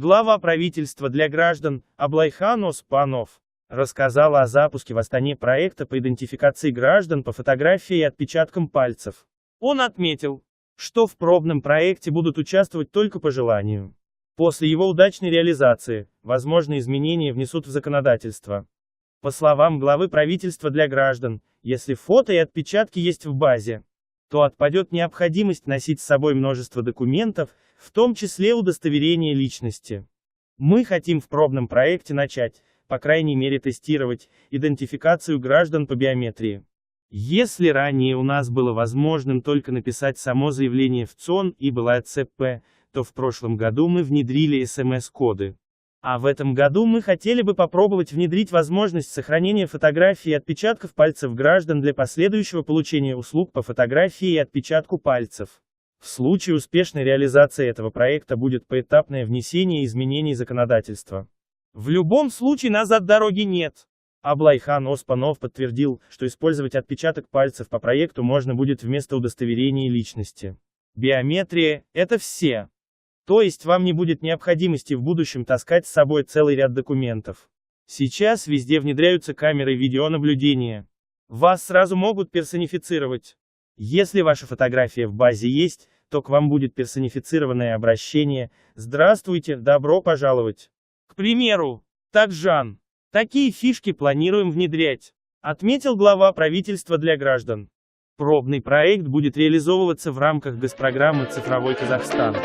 Глава правительства для граждан Аблайхан Оспанов рассказал о запуске в Астане проекта по идентификации граждан по фотографии и отпечаткам пальцев. Он отметил, что в пробном проекте будут участвовать только по желанию. После его удачной реализации, возможные изменения внесут в законодательство. По словам главы правительства для граждан, если фото и отпечатки есть в базе, то отпадет необходимость носить с собой множество документов, в том числе удостоверение личности. Мы хотим в пробном проекте начать, по крайней мере тестировать, идентификацию граждан по биометрии. Если ранее у нас было возможным только написать само заявление в ЦОН и была ЦП, то в прошлом году мы внедрили СМС-коды. А в этом году мы хотели бы попробовать внедрить возможность сохранения фотографий и отпечатков пальцев граждан для последующего получения услуг по фотографии и отпечатку пальцев. В случае успешной реализации этого проекта будет поэтапное внесение изменений законодательства. В любом случае назад дороги нет. Аблайхан Оспанов подтвердил, что использовать отпечаток пальцев по проекту можно будет вместо удостоверения личности. Биометрия – это все. То есть вам не будет необходимости в будущем таскать с собой целый ряд документов. Сейчас везде внедряются камеры видеонаблюдения. Вас сразу могут персонифицировать. Если ваша фотография в базе есть, то к вам будет персонифицированное обращение «Здравствуйте, добро пожаловать». К примеру, Таджан. Такие фишки планируем внедрять, отметил глава правительства для граждан. Пробный проект будет реализовываться в рамках госпрограммы «Цифровой Казахстан».